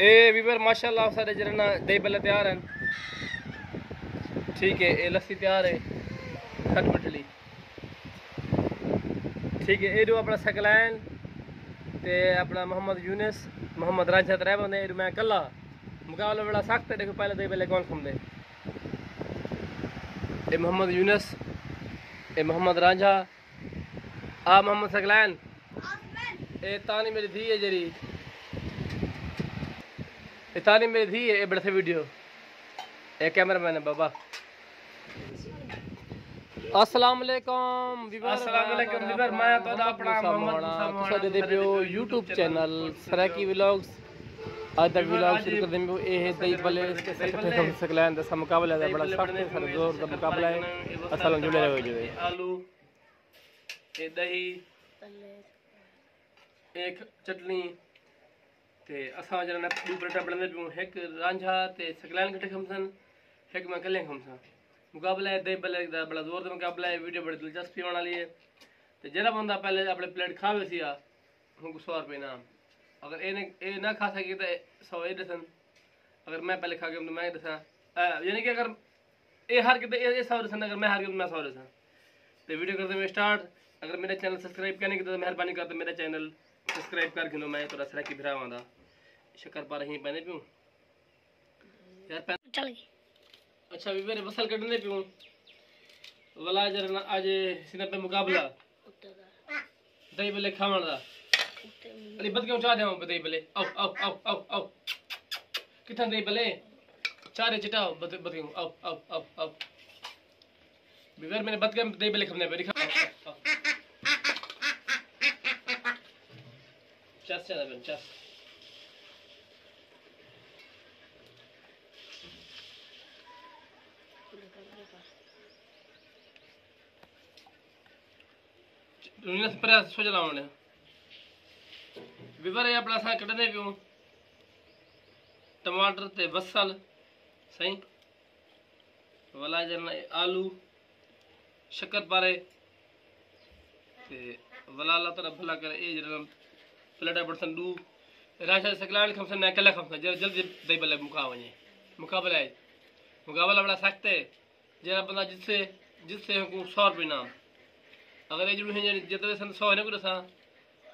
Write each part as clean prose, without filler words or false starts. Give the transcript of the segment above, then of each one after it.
ए Weaver माशाल्लाह सारे जरना दही बल्ले तैयार हैं। ठीक है, ये लस्सी तैयार है खट मठली। ठीक है, ये अपना सकलैन ते अपना मोहम्मद यूनिस मोहम्मद रांझा त्रै बंदे मैं कला मुकाबला बड़ा सख्त है। देखो पहले दही बल्ले कौन खमदे, ए मोहम्मद यूनिस, ए मोहम्मद रांझा, आ मोहम्मद सकलैन, ए तानी मेरी धी है जरी, ए तानी मेरी धी है। ए बड़े से वीडियो ए कैमरा मैन है बाबा। अस्सलाम वालेकुम वीवर, मैं तो अपना मोहम्मद तुसा दे पियो YouTube चैनल सराकी व्लॉग्स। आज तक व्लॉग शुरू कर देंगे। ये है दही बल्ले के सकलैन दा मुकाबला है, बड़ा सख्त है, जोर का मुकाबला है। असल जुड़े रहो जो आलू ए दही एक चटनी ते असा जना दू प्लेटा बनदे पियो। एक रांझा ते सकलैन कटे खमसन, एक मैं कले खमसा। मुकाबला है दही बल्ले दा, बड़ा जोर का मुकाबला है। वीडियो बड़ी दिलचस्पी होने वाली है। ते जेड़ा बंदा पहले अपने प्लेट खावे सी उनको 100 रुपये इनाम। अगर ये ना खा सके तो 100 ये दसन। अगर मैं पहले खा गया तो मैं दसा, यानी कि अगर ये हार के तो ये 100 दसन, अगर मैं हार गया तो मैं 100 दसा। तो वीडियो करते मैं स्टार्ट। अगर मेरा चैनल सब्सक्राइब करने की तो मेहरबानी करते मेरा चैनल सब्सक्राइब कर गिनो। मैं थोड़ा सरा की भिरा आंदा शक्कर पा रही पैने पियूँ यार चल गई। अच्छा भी मेरे बसल कटने पियूँ वाला जरा आज सीना पे मुकाबला दही बल्ले खावन दा। अरे बद क्यों चाह जाऊं दही बल्ले, आओ आओ आओ आओ आओ कितना दही बल्ले चारे चिटाओ बद क्यों, आओ आओ आओ आओ बिवर मैंने बद के दही बल्ले खाने पे दिखा। चस चला बन चस दुनिया से पर सो चला उन्होंने विवर है अपना सा कटने पियूँ टमाटर ते बसल सही वाला जना आलू शक्कर पारे ते वाला अल्लाह ताला भला करे। ए जना प्लेटा बरसन दू राशा सकलान खमसन ना कला खमसन जल्दी दही बल्ले मुका वने मुकाबला है। मुकाबला बड़ा सख्त है। जरा बंदा जिससे हमको 100 रुपये इनाम। अगर ये जरूर है जितने सन 100 ने को दसा,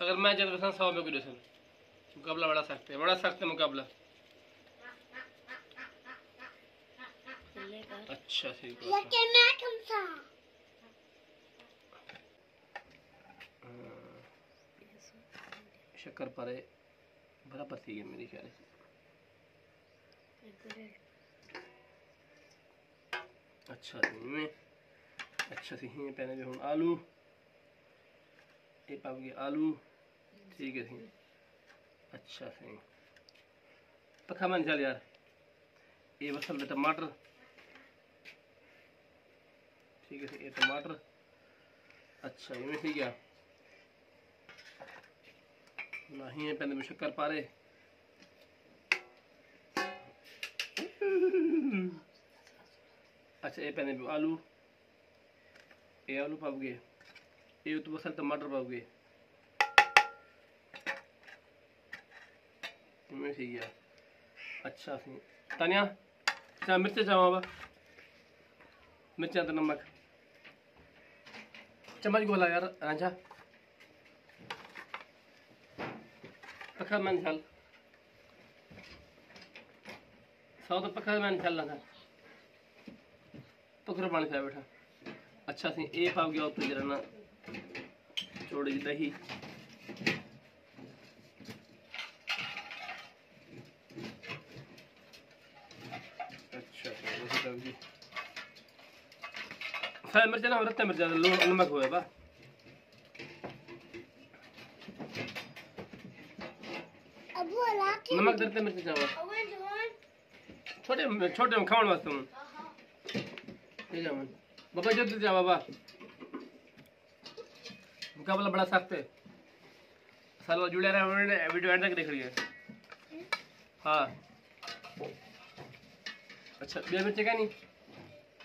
अगर मैं जितने सन 100 में को दसन। मुकाबला बड़ा सख्त है, बड़ा सख्त है मुकाबला। अच्छा ठीक है, शक्कर पारे बराबर थी गई मेरी ख्याल से। अच्छा में अच्छा सी ही पहने भी हूँ आलू ये पाओगे आलू ठीक है सी। अच्छा सी पखा मन चल यार ये बसल टमाटर ठीक है ये टमाटर। अच्छा ये ठीक है नहीं है पहले में शक्कर पारे। अच्छा ये पहले आलू ये आलू पाओगे ये तो बसल टमाटर पाओगे में ठीक है। अच्छा सी तानिया अच्छा मिर्च चावा बा मिर्चा तो नमक चम्मच गोला यार रांझा पखा मैंने चल 100 तो पखा मैंने चल रहा पकड़ पानी खाया बैठा। अच्छा सी ये पाव गया तो जरा ना थोड़ी जी दही अच्छा जी सारे मिर्च ना रत्ते मिर्च नमक हुआ बा नमक दरते मिर्च चावा छोटे छोटे खावन वास्ते हूँ बाबा जल्दी जा बाबा। मुकाबला बड़ा सख्त है। साल जुड़े रहे वीडियो एंड तक देख रही है। हाँ अच्छा बे मिर्चे का नहीं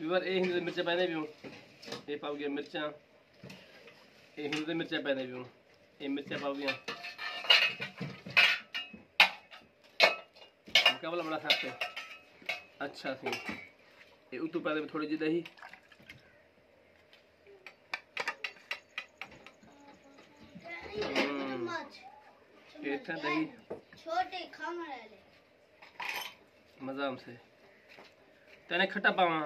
व्यूअर ये हिंदी मिर्चा पहने भी हूँ ये पाओ गया मिर्चा ये हिंदी मिर्चा पहने भी हूँ ये मिर्चा पाओ गया मुकाबला बड़ा सख्त है। अच्छा सी ये उतू पैदे में थोड़ी जी दही, इतना दही छोटे खाने मजा से तने खट्टा पावा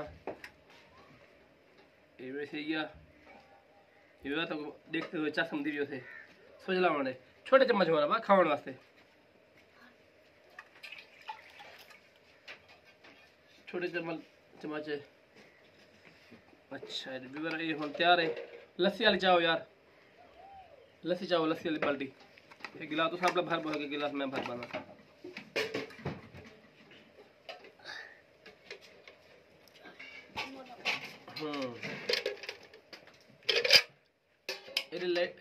ये वैसे ये तो देखते हुए चासम दीवियों से सोचला वाले छोटे चम्मच वाला बा खावन वास्ते, छोटे चम्मच। अच्छा ये हम तैयार है। लस्सी वाली चाहो यार, लस्सी चाहो, लस्सी वाली बाल्टी एक गिलास तो सापला भर बोल के गिलास में भर पाना।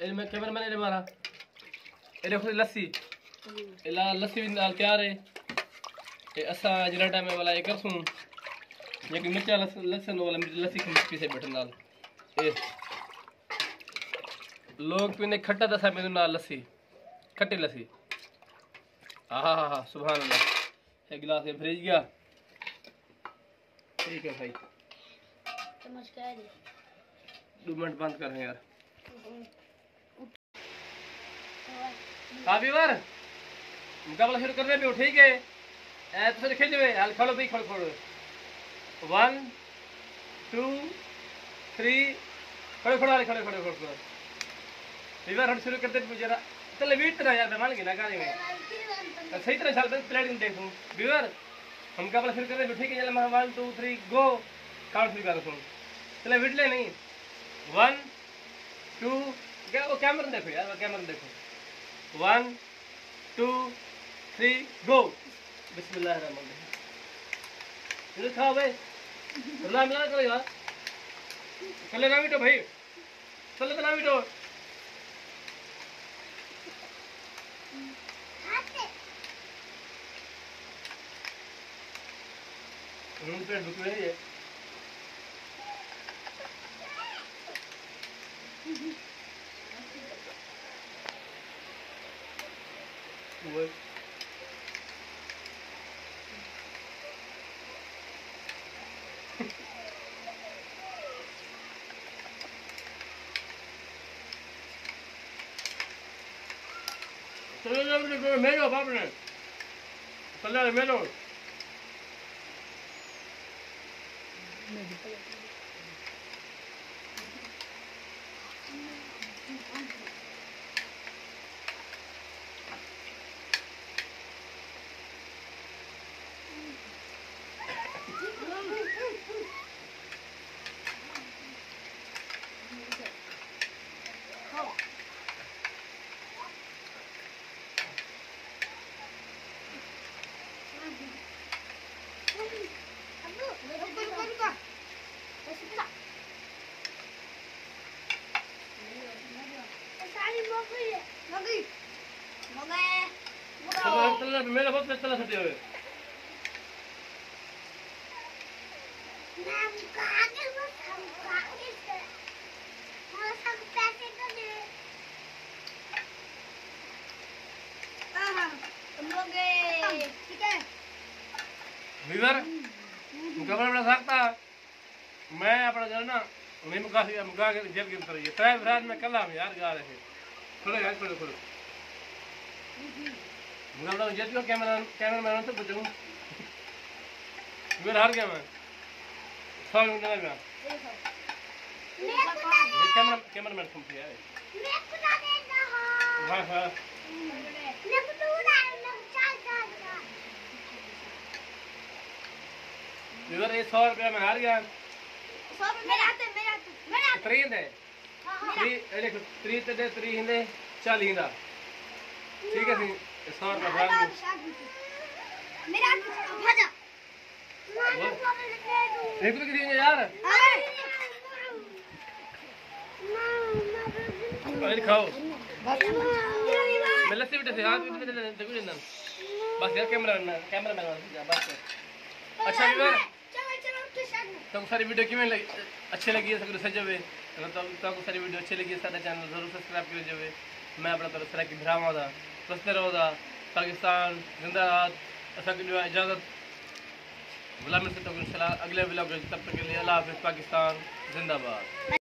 ये मैं कैमरा मैंने मारा ये देखो लस्सी लस्सी भी नाल तैयार है। ये असा जिला टाइम वाला ये करसूं लेकिन मिर्चा लसन वाला लस्सी पीसे बैठे नाल ए लोग पीने खट्टा दसा मेनू नाल लस्सी खट्टी लस्सी। हाँ सुभान अल्लाह। एक गिलास ये फ्रिज गया। ठीक है भाई, चम्मच क्या है 2 मिनट बंद कर यार। काफी बार मुकाबला शुरू करने पे ठीक है। तो खेल जो हाल खोलो भाई, खोलो 1 2 3 खड़े बार हम शुरू करते जरा चले वीट तरह यार मान ना गाड़ी में सही तरह चल प्लेट देखूं व्यूअर हम मुकाबला शुरू करने पे ठीक है। चलो 1 2 3 गो काउंट शुरू कर सुन चले वीट ले नहीं 1 2 क्या वो कैमरा देखो यार, वो कैमरा देखो 1 2 3 गो। बिस्मिल्लाहिर्रहमानिर्रहीम खाओ भाई, मिला करो यार, चले ना मीठो भाई, चले तो ना मीठो। पेट भूख रही है। चलो मेलो बाप ने चलो मेलो मेरा बहुत पैसा लगे हुए मुकाबला बड़ा सकता मैं अपना जो ना मैं मुका के जेब के अंदर ये ट्राई फ्राज में कल हम यार गा रहे थोड़ा यार खोलो मुकाबला में जेब को कैमरामैन से पूछूं मेरा हार गया मैं 100 मिनट लगा ये कैमरामैन कम किया है मैं खुदा देगा हां मैं खुदा इधर ये 100 रुपया में हार गया। 100 मेरा 3 दे 3 देखो 3 ते दे 3 हिंदे 40 हिंदा ठीक है सी 100 रुपया हार मेरा भाजा एक तो किसी ने यार अरे खाओ मैं लस्सी बेटे से हाथ भी देखो ना बस यार कैमरा बस। अच्छा व्यूअर तो सारी वीडियो किमें लगी अच्छी लगी है सगळे सजवे तो सारी वीडियो अच्छी लगी है साडा चैनल जरूर सब्सक्राइब कर जवे। मैं अपना तरफ से कि भरावा दा बसते रहो दा पाकिस्तान जिंदाबाद असांखे ॾियो आहे इजाज़त। गुलाम मिर्ज़ा तो इंशाल्लाह अगले व्लॉग में, तब तक के लिए अल्लाह हाफ़िज़। पाकिस्तान जिंदाबाद।